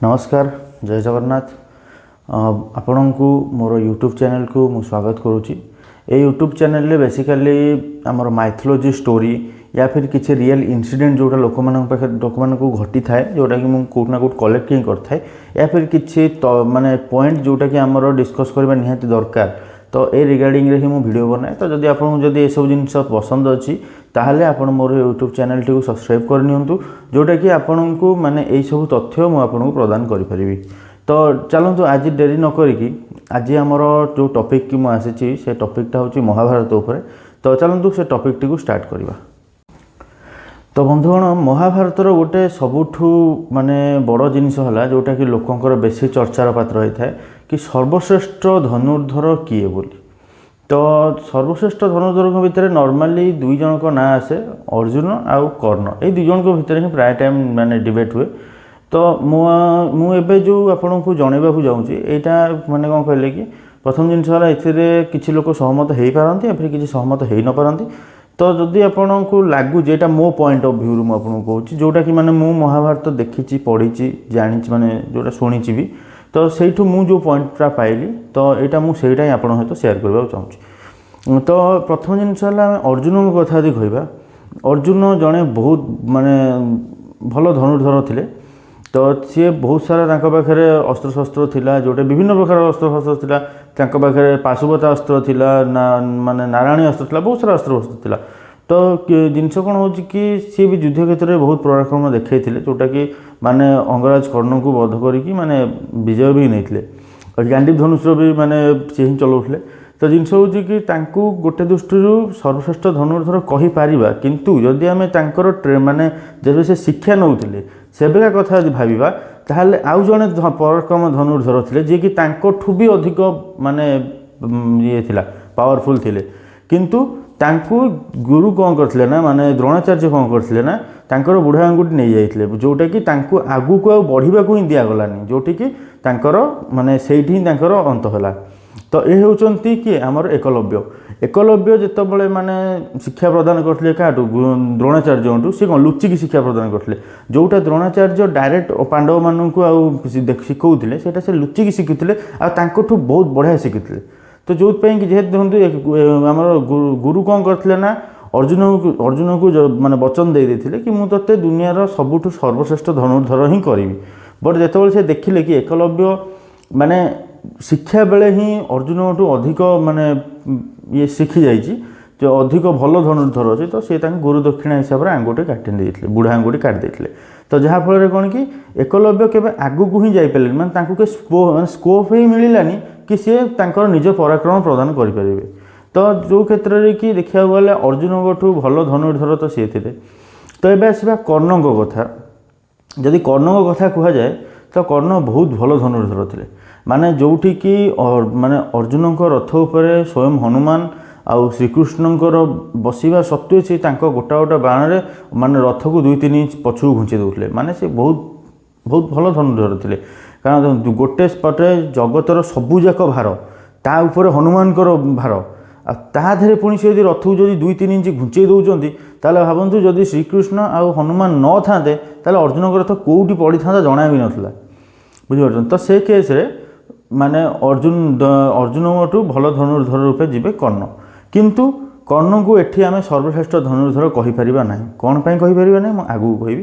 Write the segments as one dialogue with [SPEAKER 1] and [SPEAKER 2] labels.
[SPEAKER 1] नमस्कार जय जगन्नाथ। आपण को मोर यूट्यूब चैनल को मु स्वागत करुच्ची। ये यूट्यूब चैनल रे बेसिकली आमर माइथोलॉजी स्टोरी या फिर किसी रियल इंसिडेंट जोटा लोक मान को घटी थाए जोटा कि मुझे कौटना कौट कलेक्ट ही करता या फिर किसी माने पॉइंट जोटा कि आमर डिस्कस करबा निहाती दरकार तो ए रिगार्डिंग रे ही मु वीडियो बनाए। तो जदि आपन जदि ए सब जिन पसंद अच्छी ताहले आपण मोर यूट्यूब चैनल टी को सब्सक्राइब कर नियंतु जोटा कि आपण को माने ए सब तथ्य मु आपण को प्रदान करि परिबी। तो चलतु आज डेरी न करिकी आज आमर जो टॉपिक की मु आसी से टॉपिकटा होची महाभारत उपरे। तो चलतु से टॉपिक टी को स्टार्ट करबा। तो बंधुगण महाभारतर गोटे सबुठू माने बड़ जिनिस है जोटा कि लोकंकर बेसी चर्चार पात्र होता है कि सर्वश्रेष्ठ धनुर्धर किए बोली। तो सर्वश्रेष्ठ धनुर्धर भितर नॉर्मली दुई जन को ना आसे अर्जुन आउ कर्ण ये दुई जन भितर ही प्राय टाइम माने डिबेट हुए। तो मुझे जो आपन को जनइबा जाऊँगी यहाँ माने कौन कहले कि प्रथम जिनस है किसी लोग सहमत हो पारती या फिर किसी सहमत हो न पारती। तो जदि आपन को लागू जेटा मो पॉइंट ऑफ व्यू रु आपको कहूँ जोटा कि माने मु महाभारत देखी पढ़ी जानी माने जोटा शुणी भी तो सेठू मु जो पॉइंटा पाइली तो यहाँ मुझे ही आप सहित सेयार करने चाहूँगी। तो प्रथम जिनस अर्जुन कथा यदि कहवा अर्जुन जड़े बहुत माने भल धनुर्धर थिले। तो सी बहुत सारा पाखे अस्त्र शस्त्र थिला जोटे विभिन्न प्रकार अस्त्र शस्त्र थिला पाखे पाशुपता अस्त्र थिला ना माने नारायणी अस्त्र थिला बहुत सारा अस्त्र शस्त्र थिला। तो जिनस कौन हो कि सी भी युद्ध क्षेत्र में बहुत पराक्रम देखते जोटा कि माने अंगराज कर्ण को वध करी माने विजय भी नहीं गांडीव धनुष भी माने सी ही चलाउले। तो जिनस हूँ कि गोटे दृष्टि सर्वश्रेष्ठ धनुर्धर कहीपर किंतु जदि आम माने जब से शिक्षा नौले सेबेका कथा यदि भाविबा ताहले आउ जड़े पराक्रम धनुर्धर थे जी कि भी अधिक माने ये थिला पावरफुल थिले किंतु तांकु गुरु कौन करथिले ना माने द्रोणाचार्य कौन करथिले ना तांकर बुढ़ा आंगुठी नहीं जाइथिले जोटा कि तांकु आगु को बढ़िबा को ही दिया गलानी जोटी कि तांकर माने सेठी ही तांकर अंत होला। तो ये होचंती कि आमर एकलव्य जितेबाला माने शिक्षा प्रदान करते क्या द्रोणाचार्य सी कौन लुचिकी शिक्षा प्रदान करते जोटा द्रोणाचार्य डायरेक्ट पांडव मानू आउ शिखौले से लुचिकी शिखुले आठू बहुत बढ़िया शिखुले। तो जो कि जेहेतु देखते आम गुरु कौन करते ना अर्जुन को माने वचन दे देते कि मुझे ते दुनियार सबुठू सर्वश्रेष्ठ धनुर्धर ही करी। बट जिते से देखिले कि एकलव्य माने शिक्षा बेले ही अर्जुन अधिक माने ये शिखी जाइए जो अधिक भल धनुर्धर अच्छे तो सी गुरु दक्षिणा हिसाब से आंगुठी काटी देते बुढ़ा आंगुठी काट देते। तो जहाँफल कौन कि एकलव्य केवल आगू को ही जापे माने स्कोप ही मिलानी कि सी निज पराक्रम प्रदान करें। तो जो क्षेत्र में कि देखा गले अर्जुन भल धनुर्धर तो सी थे। तो ये आसवा कर्ण कथा जदि कर्ण कथा कहुए तो कर्ण बहुत भल धनुर्धर थे माने जोठी कि माने अर्जुन रथ उपरे स्वयं हनुमान आउ श्रीकृष्णकर बसवा सत्वे से गोटा गोटा बाण रे माने रथ को 2-3 इंच पछू घुंची दूसरे माने से बहुत भल धनुर्धर थे। कारण गोटे पटे जगतर सबूजाक भार ता उपरे हनुमान भार आधे पुणी से रथ को जब 2-3 इंच घुंचे दौरान ताले भावतु जदि श्रीकृष्ण आउ हनुमान न थाते ताले अर्जुन रथ कौटी पड़ी था जना भी नाला बुझिपार। तो से केस रे माने अर्जुन भल धनुर्धर रूपे जीवे कर्ण किंतु कर्ण को एठी आमे सर्वश्रेष्ठ धनुर्धर कहीपर ना कौन पाई कहीपर ना मुझे आगू कहि।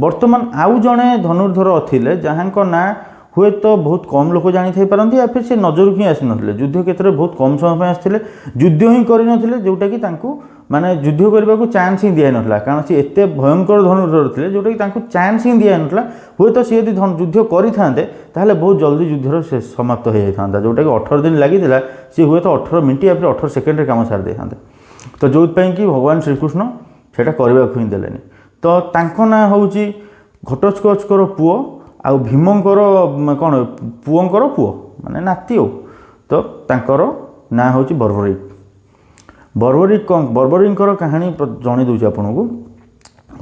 [SPEAKER 1] बर्तमान आउ जड़े धनुर्धर थिले जहाँ ना हुए तो बहुत कम लोग जानी थे पारती या फिर से नजर ही आसी ना युद्ध क्षेत्र में बहुत कम समय आसते युद्ध ही करते जोटा कि माने युद्ध करने को चांस ही दिया नाला कारण सी एत भयंकर धनुर्धर थे जोटा कि चांस ही दिया नाला हुए तो सी यदि युद्ध करते बहुत जल्दी युद्धर से समाप्त हो जाता जोटा कि 18 दिन लगी सी हुए तो 18 मिनट या फिर 18 सेकेंड काम सारी दे। तो जो कि भगवान श्रीकृष्ण से करने को ही देलेनी। तो तांको ना हूँ घटोत्कचकर पुओ आउ भीमंकर कौन पुओंकर पुओ माने नाती हो। तो तांकर ना हूँ बर्बरिक बर्बरीकर कहानी जन दूसरी आपन को।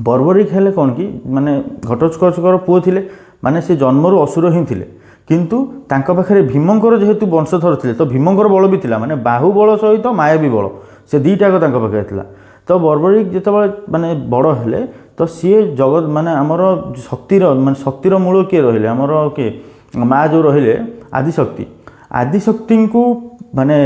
[SPEAKER 1] बर्बरिक हेले कौन कि माने घटोत्कचकर पुओ थिले माने से जन्मरू असुर ही थिले किंतु तांका पाखरे भीमंकर जेहेतु वंशधर थिले तो भीमंकर बल भी थिला माने बाहुबल सहित मायावी बल से दीटा तांका पाखरे थिला। तो बर्बरिक जितेबाला माने बड़ हेले तो सी जगत माने आमर शक्तिर मूल किए रहिले आमर किए माँ जो रहिले आदिशक्ति को माने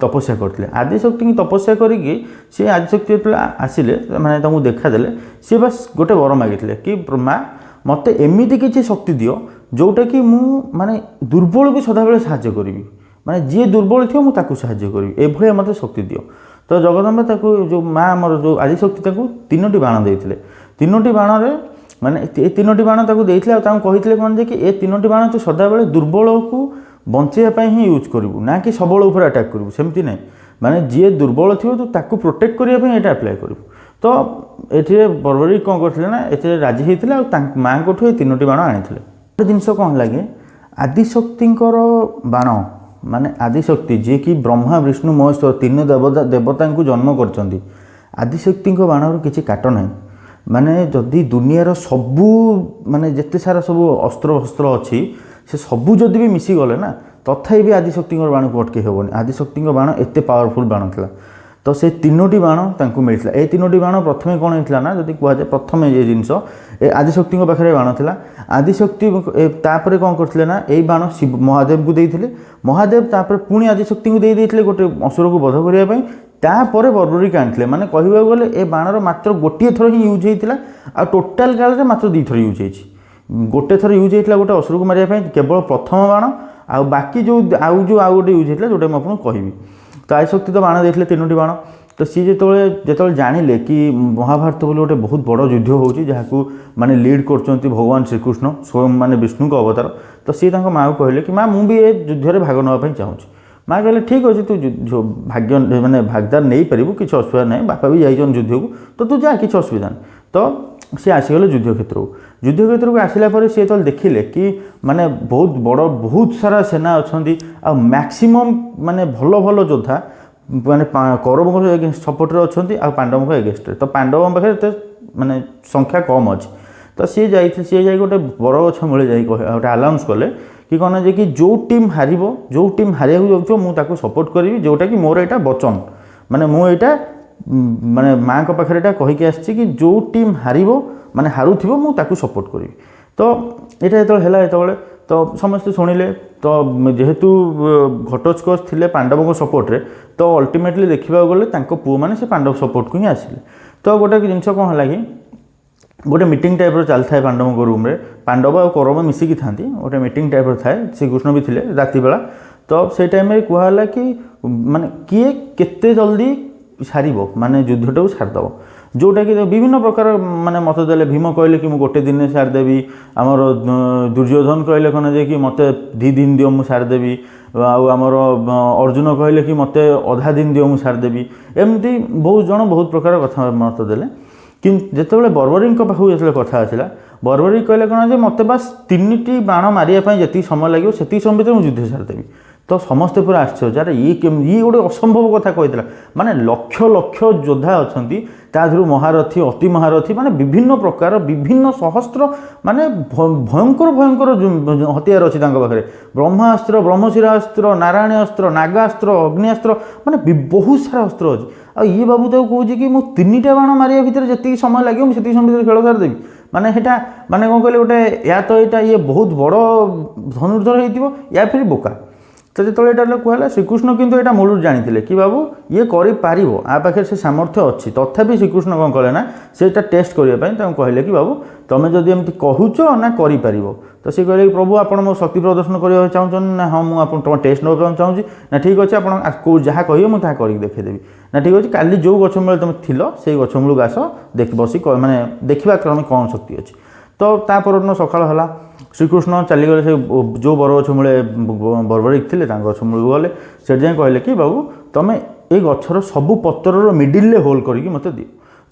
[SPEAKER 1] तपस्या करते आदिशक्ति की तपस्या करिकी सी आदिशक्ति जो आसिले माने देखादेले सी बस गोटे वर मागिले कि माँ मत एमती किसी शक्ति दियो जोटा कि मु माने दुर्बल को सदाबले साहाय्य करी माने जी दुर्बल थी मुझे साहाय्य करी एभलिया मत शक्ति दियो। तो जगदम्बा ताको जो माँ आमर जो आदिशक्ति ताको 3टी बाण देते 3टी बाण माने ये 3टी बाण ताको देइथिले आ कही कौन जे कि ए 3टी बाण तू सदाबले दुर्बल को बंचाई ही यूज करू ना कि सबल उपर अटैक करू सेमती ना माने जी दुर्बल थी तो ताको प्रोटेक्ट करने ये अप्लाई करू। तो ये बर्बरी कौन करते ना ये राजी होता माँ को 3टी बाण आनी गोटे जिनस कौन लगे आदिशक्ति बाण माने आदिशक्ति जी कि ब्रह्मा विष्णु महेश्वर 3 देवता को जन्म कर आदिशक्ति बाण किसी काट ना माने जदि दुनियार सबू माने जिते सारा सब अस्त्र शस्त्र अच्छी से सबू जदि भी मिसी गले ना तथापि भी आदिशक्ति बाण को अटके हेबनी आदिशक्ति बाण एत पावरफुल बाण था। तो से 3टी बाण मिलता ये 3टी बाण प्रथम कौन होता ना जब कहुए प्रथम ये जिनस आदिशक्ति पाखे बाण था आदिशक्ति तापर कौन करते ना यही बाण शिव महादेव को देते महादेव तापर पुणी आदिशक्ति को देते गोटे असुर को बध करने तापर बर्बरीक आनी माने कहवा गले ए बाणर मात्र गोटे थर ही यूज होता आ टोटाल काल में मात्र 2 थर यूज होती गोटे थर यूज होता गोटे असुर को मारे केवल प्रथम बाण आ बाकी जो आउ गोटे यूज होता जोटा मुझे कहबी। तो आदिशक्ति तो बाण देते 3टी बाण। तो सी जो जानिले कि महाभारत बोले गोटे बहुत बड़ युद्ध होची जहाँ माने लीड कर भगवान श्रीकृष्ण स्वयं माने विष्णु को अवतार। तो सी माँ को कहले कि माँ मुझे ये युद्ध भाग नापी चाहूँगी माँ कहले ठीक अच्छे तू भाग्य माने भागदार नहीं पारू कि असुविधा ना बापा भी जाइछन युद्ध को तो तू जा कि असुविधा नहीं। तो सी आसीगले युद्ध क्षेत्र को आसला सी तो देखिले कि माने बहुत बड़ बहुत सारा सेना अच्छा आ मैक्सिमम माने भल भल योद्धा माने कौरव सपोर्ट अच्छा आ पांडव एगेस्ट। तो पांडव पाखे माने संख्या कम अच्छी। तो सी जा गोटे बरगछ मूले जा गोटे आनाउंस कले कि कौन जे कि जो टीम हारिबो जो टीम हारिया जाऊँ मुझे सपोर्ट करी जोटा कि मोर यहाँ वचन माने मुझा माने माँ को पाखे यहाँ कहीकि आसी कि जो टीम हारिबो माने हारुथिबो मुझे सपोर्ट करी। तो यहाँ जो है तो समस्ते शुणिले। तो जेहेतु घटोत्कच थिले पांडवों सपोर्ट रे तो अल्टीमेटली देखा गले पुओ मैंने से पांडव सपोर्ट को ही आसिले। तो गोटे जिनस कौन है कि गोटे मीटिंग टाइप चल था पांडवों रूम रे पांडव और कौरव मिसिकी था गोटे मीटिंग टाइप थाए श्रीकृष्ण भी थे राति बेला। तो से टाइम कहला कि माने किए केते जल्दी सारिबो माने युद्धटा छाड़देव जोटा कि विभिन्न प्रकार माने मत देले भीम कहले कि गोटे दिन सारदेवी आमर दुर्योधन कहले कौन जे कि मत 2 दिन दियो मु सारदेवी आमर अर्जुन कहले कि मत अधा दिन दियो मु सारदेवी एमती बहुत जन बहुत प्रकार कथा मत देले। कि जिते बर्बरी पाखु जो कथा आसला बर्बरी कहले कौन जे मत बस 3टी बाण मारिया जी समय लगे से समय भर युद्ध सारदेवी। तो समस्ते पूरा आश्चर्य यार ये गोटे असंभव कथा कही माने लक्ष लक्ष योद्धा अच्छा ताधु महारथी अति महारथी माने विभिन्न प्रकार विभिन्न सहस्त्र माने भयंकर भयंकर हथियार अच्छी पाखे ब्रह्मास्त्र ब्रह्मशिरास्त्र नारायण अस्त्र नागास्त्र अग्निस्त्र माने बहुत सारा अस्त्र अच्छी। आ ये बाबू तो कहे कि मुझे 3टा बाण मारिया भितर जी समय लगे मुझे समय खेल सारदेवी माने हेटा माने कौन कहले गोटे या तो यहाँ ये बहुत बड़ धनुर्धर हो या फिर बोका। तो जो यहाँ कहला श्रीकृष्ण किंतु यहाँ मूल जानी कि बाबू ये करिपारिबो आ पाखे से सामर्थ्य अच्छी। तथापि श्रीकृष्ण कौन कले ना से टेस्ट करने कहले कि बाबू तुम जदि एमती कहूच ना करिपारिबो। तो सी कहले कि प्रभु आप मो शक्ति प्रदर्शन करने चाहूँ ना हाँ मुझे तुम टेस्ट ना चाहूँगी ना ठीक अच्छे आप जहाँ कहे मुझे कर देखेदेवी ना ठीक अच्छे काली जो गछ मूल तुम थिल से गछ मूल आस देख बस माने देखा तुम कौन शक्ति अच्छी। तो तापर सकाल है श्रीकृष्ण चलीगले से जो बरगछ मूले बर्बरिक थे गछ मूल गले से जाए कहले कि बाबू तुम ये गचर सबू पतर मिडिल होल करके मत दियो।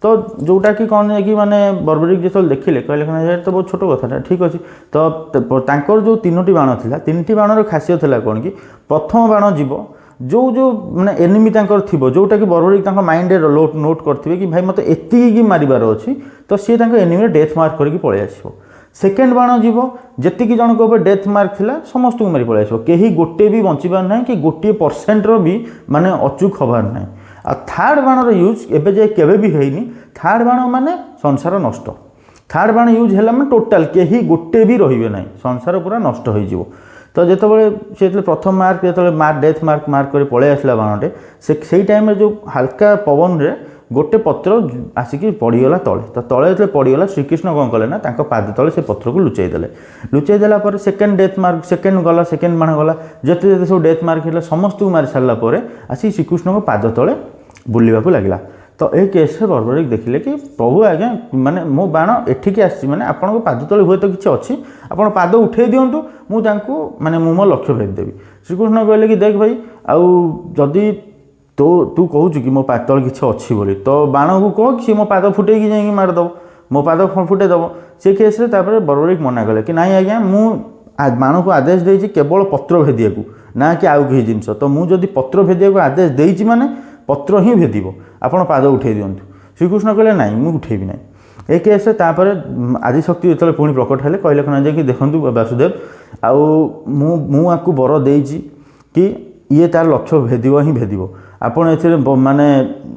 [SPEAKER 1] तो जोटा कि कौन है कि माने बर्बरिक जो देखिले कहले कहना तो बहुत छोट कथा ठीक अच्छे। तो जो 3टी बाण था 3टी बाणर खासियत है कौन कि प्रथम बाण जीव जो जो माने एनिमी थी जोटा कि बर्बरिक माइंड नोट करते कि भाई मत एति मारिबार अच्छी। तो सी एनिमी डेथ मार्क करके पलि आसो। सेकेंड बाण जीव जी जन को डेथ मार्क थिला समस्त को मारी पलि आसो कहीं गोटे भी बचार ना कि 1% भी माने अचूक हबार ना। आ थार्ड बाणर यूज एबे जाए केबे भी हैनी थार्ड बाण माने संसार नष्ट थार्ड बाण यूज है मैंने टोटाल कहीं गोटे भी रे ना संसार पूरा नष्ट हो तो जितेबाला से प्रथम मार्क जो मार्क डेथ मार्क कर पलि आसला बाणटे से टाइम जो हल्का पवन रे गोटे पत्र आसिक पड़गला तले तो तले जो पड़गला श्रीकृष्ण कौन कले ना पाद तले से पत्र को लुचाईदेला सेकेंड डेथ मार्क सेकेंड गला सेकेंड बाण गला जिते जिते सब डेथ मार्क है समस्त को मारी सारापर आसी श्रीकृष्ण को पाद तले बुलवाक लगे तो ये केस बर्बरिक देखिले कि प्रभु आज्ञा माने मो बाण एठिकी आसी माने आपन पाद तले हुए तो किसी अच्छी आपन पाद उठे दिंतु मुझे माने मु मो लक्ष्य भेजदेवी श्रीकृष्ण कहले कि देख भाई आउ जदि तो तू कहूँ कि मो पाद तले किसी अच्छी बोली तो बाण को कह कि मो पाद फुटे जाइए मारिदेव मो पाद फुटेदेव से केस बर्बरिक मना कले कि नाई आज्ञा मु बाण को आदेश देती केवल पत्र भेदिया ना कि आउ कहीं जिनस तो मुझे पत्र भेदिया आदेश देती माने पत्र ही भेद आपड़ पाद उठे दिंतु श्रीकृष्ण कहले नाई मुझे उठेबी ना ए केस आदिशक्ति जो पुणी प्रकट है कहले कौन जाए कि देखूँ वासुदेव आपको बर देती कि ये तार लक्ष्य भेद ही भेद आपड़ ए माने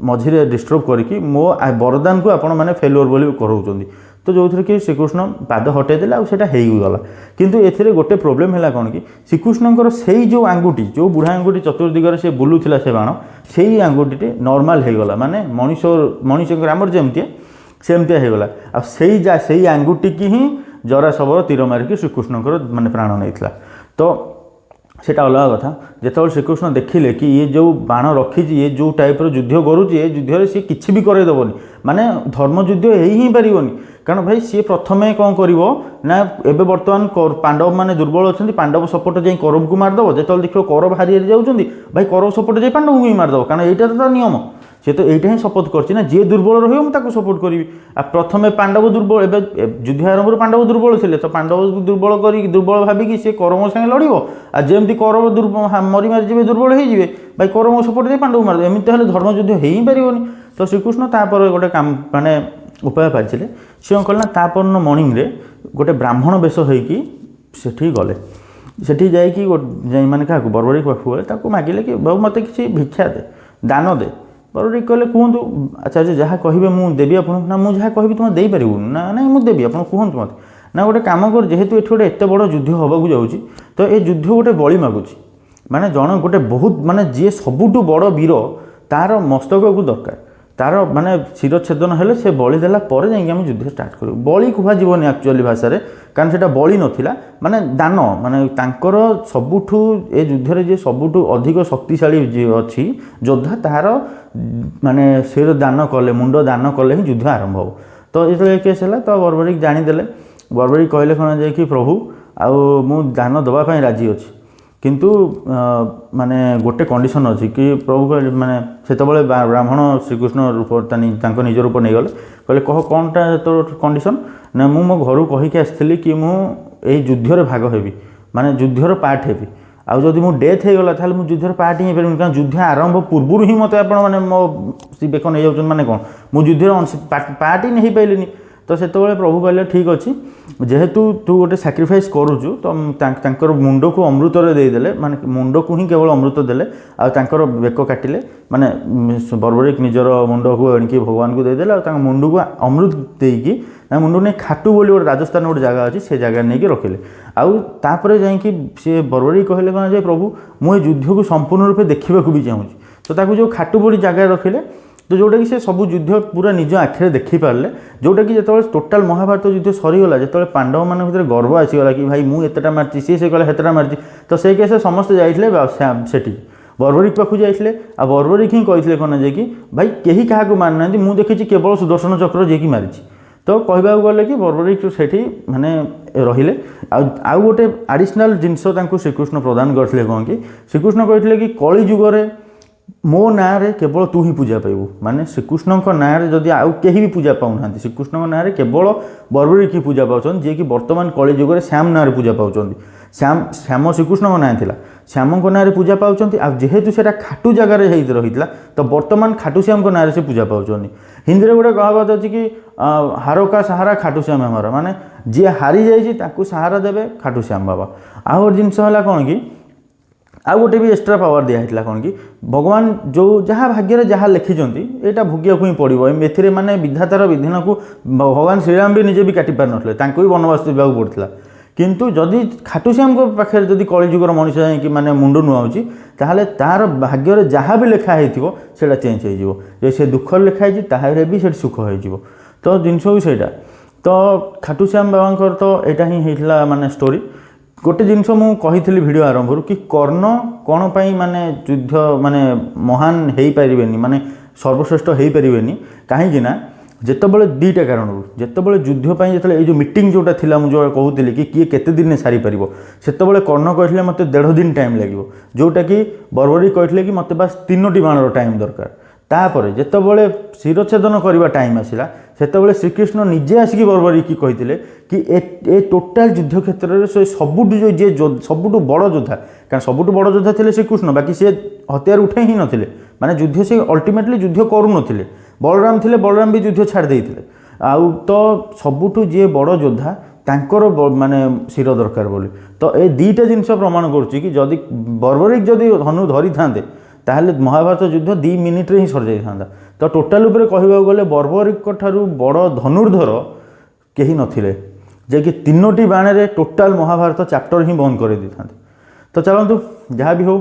[SPEAKER 1] मझे डिस्टर्ब करके मो वरदान को आपण मैंने फेलुअर बोली कराऊँ तो जो थी कि श्रीकृष्ण पाद हटेदेले आटा होगला किंतु ए गोटे प्रोब्लेम है कौन कि श्रीकृष्णकर से जो आंगुठी जो बुढ़ा आंगुठी चतुर्दिगर से बुलूला से बाण से आंगुठी नॉर्मल होगला माने मनीष आमर जमती सेमती होगला से आंगुठी की ही जरा शबर तीर मारिकी श्रीकृष्णकर माने प्राण नहीं तो सेटा अलग कथा जो श्रीकृष्ण देखिले कि ये जो बाण रखी ये जो टाइप युद्ध करुच्ची ये युद्ध सी किसी भी करदेवनी माने धर्म युद्ध ही पारनी कारण भाई सी प्रथमे कौन कर ना एवं बर्तमान पांडव मैंने दुर्बल अच्छा पांडव सपोर्ट जाए करब को मारदेव जो देखो कर बाहरी जाऊँगी भाई कर सपोर्ट जाए पांडव को ही मारदेव कारण यहाँ तो नियम सी तो यहाँ ही सपोर्ट कर जी दुर्बल रही सपोर्ट करी प्रथमे पांडव दुर्बल एवं युद्ध आरंभ पांडव दुर्बल थे तो पांडव दुर्बल कर दुर्बल भाविकी सी करम सागे लड़ो आमती कर दुर्बल मरी मारी जी दुर्बल हो भाई करम सपोर्ट जाए पांडव मारदेव एमती धर्म युद्ध हो ही पारनी तो श्रीकृष्ण तापर गोटे काम माने उपाय पाइले सी कौन कला तापर मर्णिंग रे गोटे ब्राह्मण बेश होठी गले सेठी जाइए मैंने क्या बर्बरिक पाखु गले मागिले कि बाबू मत कि भिक्षा दे दान दे बर्बरिक कहले कहूँ आचार्य जहाँ कहे मुझे देवी आप ना मुझे जहाँ कहि तुम दे पारू ना ना मुझे देवी आप कहतु मत ना गोटे कम कर जेहेतु ये गोटे एत बड़ युद्ध होगा जाऊँगी तो ये युद्ध गोटे बलि मागुची माने जन गोटे बहुत माने जी सबुठु बड़ वीर तार मस्तक को दरकार तार माने शिरछेदन हेले से बलि देला पर जाइए आम युद्ध स्टार्ट करूँ बलि कहबनी एक्चुअली भाषा कारण से बलि नथिला माने दान माने तांकर सबुठु ए युद्ध जे सबुठु अधिक शक्तिशाली जी अच्छी योद्धा तार माने सिर दान कले मुंड दान कले ही युद्ध आरंभ हो तो ये केस है तो बर्बरिक जानीदेले बर्बरिक कहले कौन जाए कि प्रभु आउ दान दवाई राजी अच्छी किंतु माने गोटे कंडीशन अच्छी कि प्रभु माने से ब्राह्मण श्रीकृष्ण रूप निज रूप नहीं गले कहले कह कौनटा तो कंडीशन ना मो घर कहीकि आसती कि मुझे युद्धर भाग हेबी माने युद्धर पार्ट हेबी आउ जदि मो डेथ हो गला ताल मुझे युद्धर पार्ट ही पारे कारण युद्ध आरंभ पूर्व ही मत आप मो बेक नहीं जाऊँ माने कौन मुझे युद्धर पार्ट ही नहीं पाइलिनी तो से प्रभु कहले ठीक अच्छे जेहेतु तू गोटे सैक्रिफाइस करुचु तो मुंड को अमृत देदेले माने मुंड को ही केवल अमृत देले आर बेक काटिले माने बर्बरिक निजर मुंड को एणिकी भगवान को देदेले और मुंड को अमृत देकी मुंड नहीं खाटू बोली गोटे राजस्थान गोटे जगह अच्छी से जगह नहीं रखिले आउे जाकि सी बर्बरिक कहले कौन जाए प्रभु मुझे युद्ध को संपूर्ण रूपे देखा भी चाहूँगी तो ताकू जो खाटू बोली जगह रखिले तो जोटा कि से सब युद्ध पूरा निज आखिरे देखिपारे जोटा कि जो टोटाल महाभारत युद्ध सरीगला जो पांडव मान भर गर्व आसीगला कि भाई मुझे एतटा मारी सी कहला हेतटा मारी तो से केस समस्ते जाइए सेठी बर्बरिक पाखु जाइए आ बर्बरिक ही कही कौन जाए कि भाई कहीं क्या मारिना मुझे देखी केवल सुदर्शन चक्र जी मारी तो कहवा गले कि बर्बरिक सेठी माने रहिले आउ गोटे आडिशनाल जिनस श्रीकृष्ण प्रदान करते कौन कि श्रीकृष्ण कहते कि कली जुगरे मो ना रे केवल तू ही पूजा पाइबू माने श्रीकृष्ण ना जदि आउ कहीं भी पूजा पाऊना श्रीकृष्ण ना केवल बर्बरिक ही पूजा पाँच जी कि बर्तमान कली जुग श्याम ना पूजा पाँच श्याम श्रीकृष्ण ना था श्याम ना पूजा पाँच जेहेतु से खाटू जगार रही तो बर्तमान खाटू श्याम ना से पूजा पाँच हिंदी में गोटे कहबात अच्छी कि हारो का सहारा खाटू श्याम हमारा माने जी हारी जाइए सहारा देवे खाटू श्याम बाबा आउ गोटे जिनस है कौन कि आउ गोटे भी एक्सट्रा पावर दिखाई कौन कि भगवान जो जहाँ भाग्य जहाँ लिखिं यहाँ भोगिया ही पड़ो ए माने विधातार विधान को भगवान श्रीराम भी निजे भी काटि पार ना भी वनवास जावाक पड़ता किंतु जदि खाटूश्याम पाखे जदि कलिजुगर मनीष जाकि माने मुंड नुआऊँच ताहले तार भाग्य जहाँ भी लिखाई से चेंज हो से दुख लिखाई ताहले भी से सुख हो तो जिनस भी सहीटा तो खाटूश्याम बाबा तो यहाँ ही होता माने स्टोरी गोटे जिनस मुझे भिडियो आरंभ कि कर्ण कौन पाई माने युद्ध माने महान हो पारे माने सर्वश्रेष्ठ हो पारे कहीं जितेबाला दुईटा कारण जितेबाला युद्धपाई जो जो मीटिंग जोटा थिला मुझे कहूली कि किए केते दिन सारी पार से कर्ण कहते मत 1.5 दिन टाइम लगे जोटा कि बर्बरी कहते कि मत बास 3टी बाणर टाइम दरकार तापर जितेबाला शिरछेदन करने टाइम आसला से श्रीकृष्ण निजे आसिक बर्बरी की कहते कि ए टोटाल युद्ध क्षेत्र में से सबुठ जे सबुठ बड़ योद्धा कारण सबुठ बड़ योद्धा थे श्रीकृष्ण बाकी सी हथियार उठे ही नथिले माने युद्ध से अल्टीमेटली युद्ध करू नथिले बलराम थे बलराम भी युद्ध छाड़ देते आउ तो सबुठ जे बड़ योद्धा तांकर माने शिर दरकार बोली तो ये दुईटा जिनस प्रमाण करुच्ची कि जदि बर्बरिक जदि धनु धरी था ताहले महाभारत युद्ध 2 मिनिट ही सर जाता तो टोटाल उपरे कहबाक गले बर्बरिक ठारू बड़ धनुर्धर कहीं नथिले जे कि 3टी बाण टोटाल महाभारत चैप्टर ही बंद कर देता तो चलतु जहाँ भी हो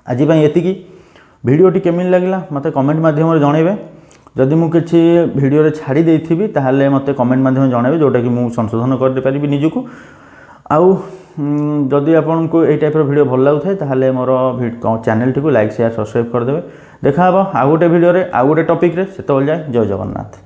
[SPEAKER 1] आज ये भिडियोटी केमी लगला मत कमेंट माध्यम जनइबे जदि मु किसी भिडियो छाड़ी देथिबी ताहले मते कमेंट माध्यम जनइबे जोटा कि मु संशोधन कर दे पारिबी निजको आउ जदि आपन को ए टाइप भिडियो भल लागुଥାଏ ताहले मोर चैनल टी को लाइक शेयर सब्सक्राइब कर देबे देखा हबो आ गोटे भिडियो रे आ गोटे टॉपिक रे सेतबेल जाय जय जगन्नाथ।